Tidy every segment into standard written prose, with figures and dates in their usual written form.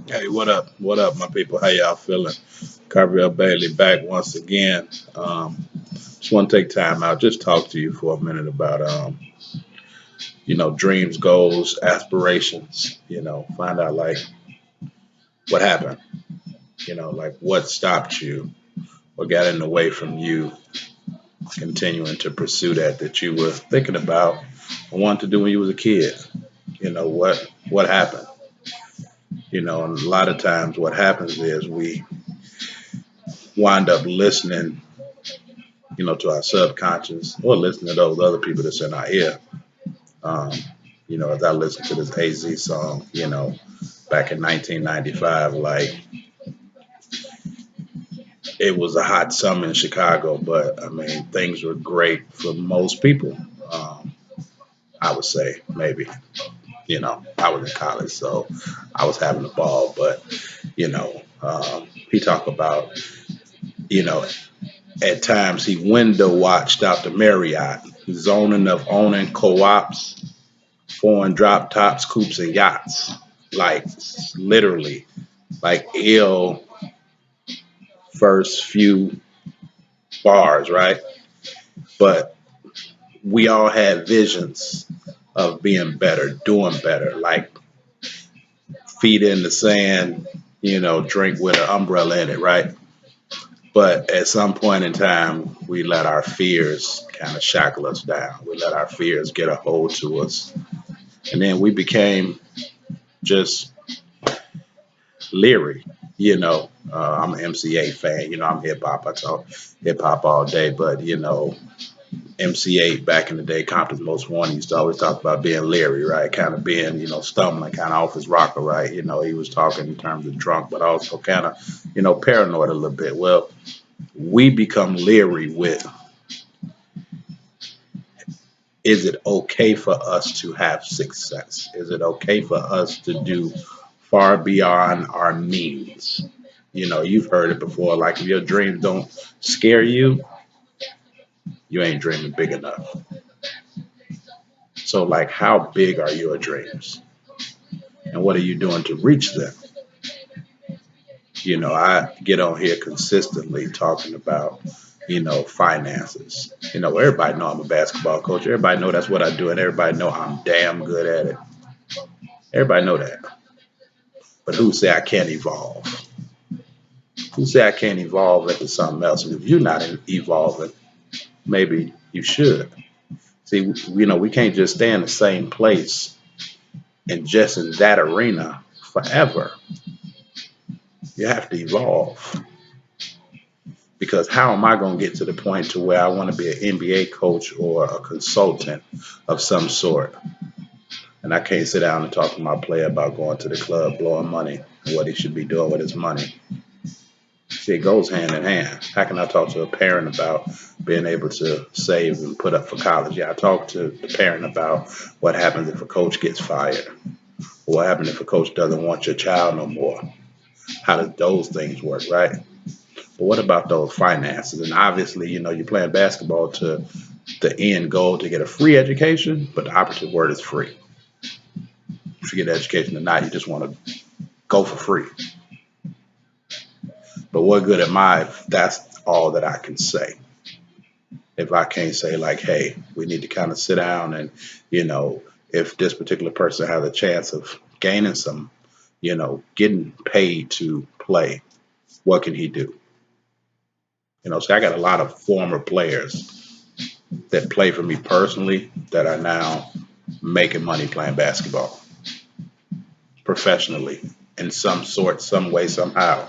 Hey, what up? What up, my people? How y'all feeling? Carvel Bailey back once again. Just want to take time out, just talk to you for a minute about, dreams, goals, aspirations. Find out like what happened. Like what stopped you, what got in the way from you continuing to pursue that you were thinking about and wanted to do when you was a kid. What happened. And a lot of times what happens is we wind up listening to our subconscious or listen to those other people that's in our ear. Um, as I listened to this AZ song, back in 1995, like it was a hot summer in Chicago, but I mean, things were great for most people. Um, I would say maybe, I was in college, so I was having a ball, but, he talked about, you know, at times he window watched out the Marriott, zoning of owning co-ops, foreign drop tops, coops, and yachts. Like literally, like ill first few bars, right? But we all had visions of being better, doing better, like feet in the sand, drink with an umbrella in it, right? But at some point in time, we let our fears kind of shackle us down. We let our fears get a hold to us. And then we became just leery. I'm an MCA fan. I'm hip hop. I talk hip hop all day. But MC8 back in the day, Compton's Most Wanted used to always talk about being leery, right? Kind of being, stumbling, kind of off his rocker, right? He was talking in terms of drunk, but also kind of, paranoid a little bit. Well, we become leery with, is it okay for us to have success? Is it okay for us to do far beyond our means? You've heard it before. Like if your dreams don't scare you, you ain't dreaming big enough. So, like, how big are your dreams? And what are you doing to reach them? I get on here consistently talking about, finances. Everybody know I'm a basketball coach. Everybody know that's what I do, and everybody know I'm damn good at it. Everybody know that. But who say I can't evolve? Who say I can't evolve into something else? And if you're not evolving, maybe you should. See, we can't just stay in the same place and just in that arena forever. You have to evolve. Because how am I going to get to the point to where I want to be an NBA coach or a consultant of some sort? And I can't sit down and talk to my player about going to the club, blowing money, and what he should be doing with his money. See, it goes hand in hand. How can I talk to a parent about being able to save and put up for college? Yeah, I talk to the parent about what happens if a coach gets fired. What happens if a coach doesn't want your child no more? How does those things work, right? But what about those finances? And obviously, you're playing basketball to the end goal to get a free education, but the operative word is free. If you get an education or not, you just want to go for free. But what good am I if that's all that I can say? If I can't say like, hey, we need to kind of sit down and, if this particular person has a chance of gaining some, getting paid to play, what can he do? So I got a lot of former players that play for me personally that are now making money playing basketball professionally in some sort, some way, somehow.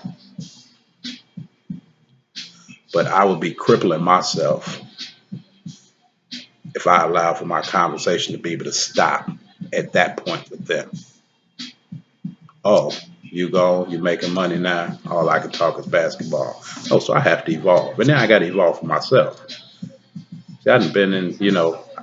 But I would be crippling myself if I allow for my conversation to be able to stop at that point with them. Oh, you go, you're making money now. All I can talk is basketball. Oh, so I have to evolve. But now I got to evolve for myself. See, I haven't been in,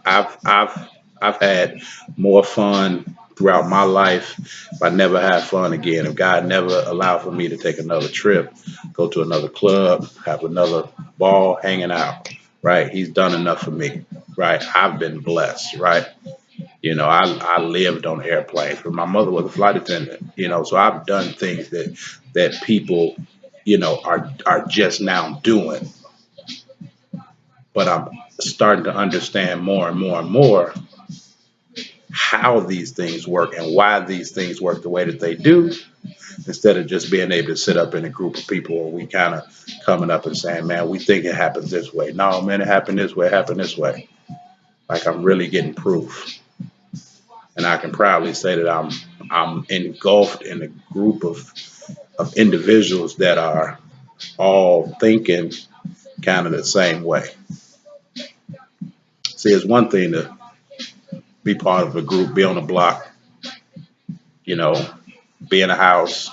I've had more fun throughout my life. If I never have fun again, if God never allowed for me to take another trip, go to another club, have another ball hanging out, right? He's done enough for me, right? I've been blessed, right? I lived on airplanes, but my mother was a flight attendant. So I've done things that people, are just now doing, but I'm starting to understand more and more and more how these things work and why these things work the way that they do, instead of just being able to sit up in a group of people and we kind of coming up and saying, man, we think it happens this way. No, man, it happened this way, it happened this way. Like, I'm really getting proof. And I can proudly say that I'm engulfed in a group of individuals that are all thinking kind of the same way. See, it's one thing to be part of a group, be on a block, you know, be in a house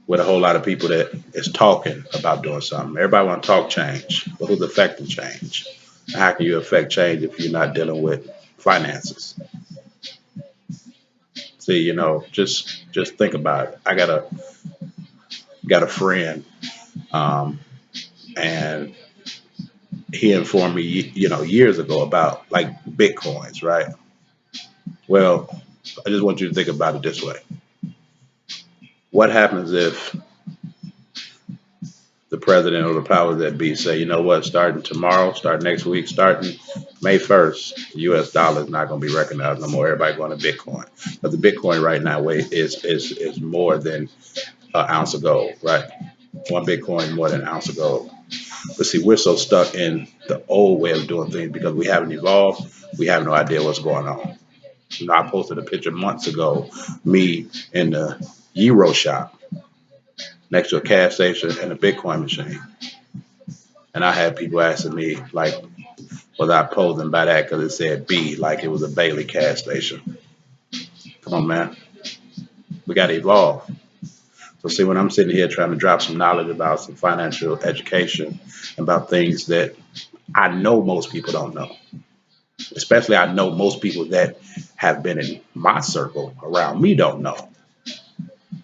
with a whole lot of people that is talking about doing something. Everybody want to talk change, but who's affecting change? How can you affect change if you're not dealing with finances? See, just think about it. I got a friend, um, and he informed me, years ago about like bitcoins, right? Well, I just want you to think about it this way: what happens if the president or the powers that be say, you know what, starting tomorrow, starting next week, starting May 1st, the US dollar is not going to be recognized no more. Everybody going to Bitcoin. But the Bitcoin right now is more than an ounce of gold, right? One Bitcoin is more than an ounce of gold. But see, we're so stuck in the old way of doing things because we haven't evolved. We have no idea what's going on. I posted a picture months ago, me in the Euro shop next to a cash station and a Bitcoin machine. And I had people asking me, like, was I posing by that because it said B, like it was a Bailey gas station. Come on, man. We got to evolve. So, see, when I'm sitting here trying to drop some knowledge about some financial education, about things that I know most people don't know, especially I know most people that have been in my circle around me don't know.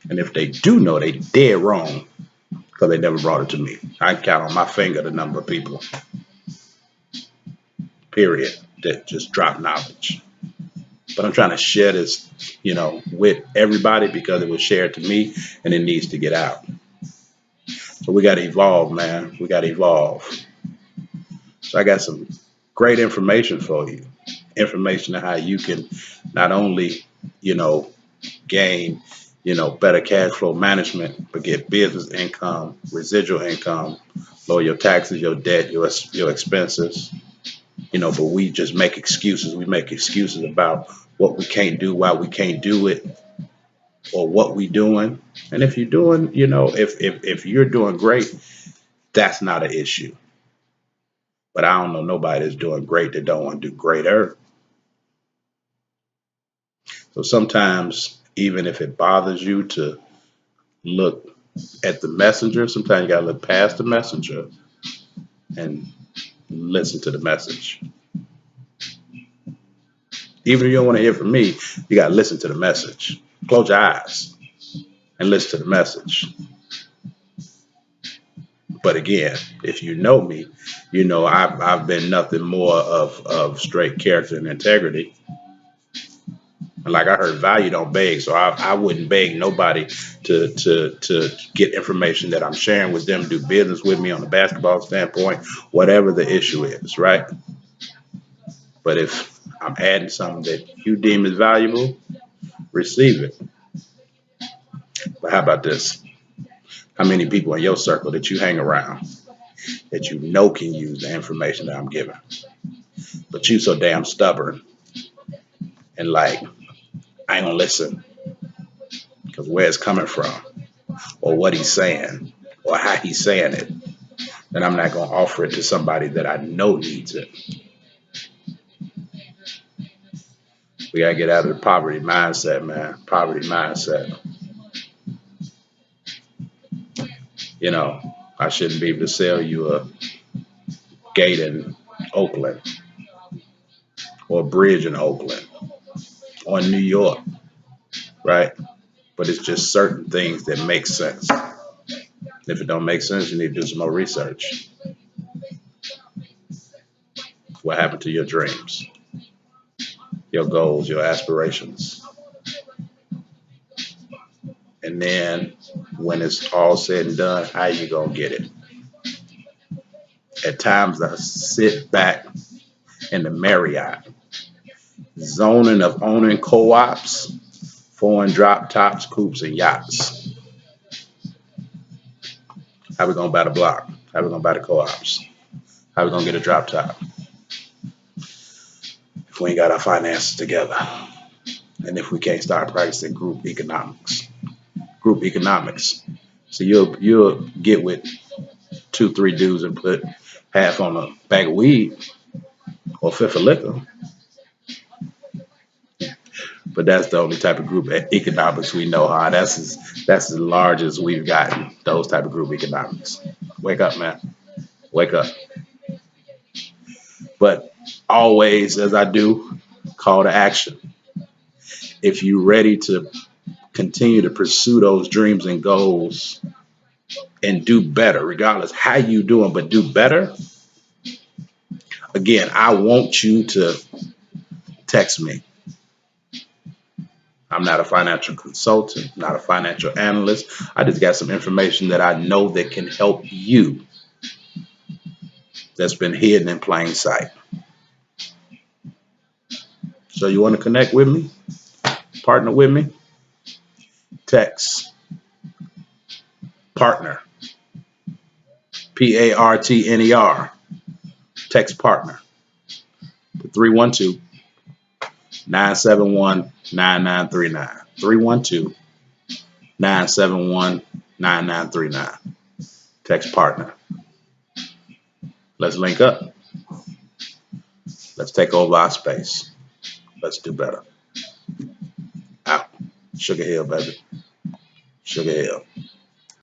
And if they do know, they dead wrong because they never brought it to me. I can count on my finger the number of people, period, that just drop knowledge. But I'm trying to share this, with everybody because it was shared to me and it needs to get out. So we got to evolve, man. We got to evolve. So I got some great information for you. Information on how you can not only, gain, better cash flow management, but get business income, residual income, lower your taxes, your debt, your expenses. But we just make excuses. We make excuses about what we can't do, why we can't do it, or what we doing. And if you're doing, if you're doing great, that's not an issue. But I don't know nobody that's doing great that don't want to do greater. So sometimes, even if it bothers you to look at the messenger, sometimes you gotta look past the messenger and listen to the message. Even if you don't want to hear from me, you gotta listen to the message. Close your eyes and listen to the message. But again, if you know me, I've been nothing more of straight character and integrity. And like I heard, value don't beg, so I wouldn't beg nobody to get information that I'm sharing with them, do business with me on a basketball standpoint, whatever the issue is, right? But if I'm adding something that you deem is valuable, receive it. But how about this? How many people in your circle that you hang around that you know can use the information that I'm giving? But you so damn stubborn and like, I ain't gonna listen because where it's coming from or what he's saying or how he's saying it, then I'm not gonna offer it to somebody that I know needs it. We gotta get out of the poverty mindset, man. Poverty mindset. I shouldn't be able to sell you a gate in Oakland or a bridge in Oakland or in New York, right? But it's just certain things that make sense. If it don't make sense, you need to do some more research. What happened to your dreams? your goals, your aspirations. And then when it's all said and done, how you gonna get it? At times I sit back in the Marriott, zoning of owning co-ops, foreign drop tops, coops, and yachts. How we gonna buy the block? How we gonna buy the co-ops? How we gonna get a drop top if we ain't got our finances together? And if we can't start practicing group economics. Group economics. So you'll get with 2, 3 dudes and put half on a bag of weed or fifth of liquor. But that's the only type of group economics we know, huh? That's the largest we've gotten. Those type of group economics. Wake up, man. Wake up. But always, as I do, call to action. If you're ready to continue to pursue those dreams and goals and do better, regardless how you doing, but do better. Again, I want you to text me. I'm not a financial consultant, not a financial analyst. I just got some information that I know that can help you that's been hidden in plain sight. So you want to connect with me? Partner with me? Text partner. PARTNER. Text partner. 312-971-9939. 312-971-9939. Text partner. Let's link up. Let's take over our space. Let's do better. Out. Sugar Hill, baby. Sugar Hill.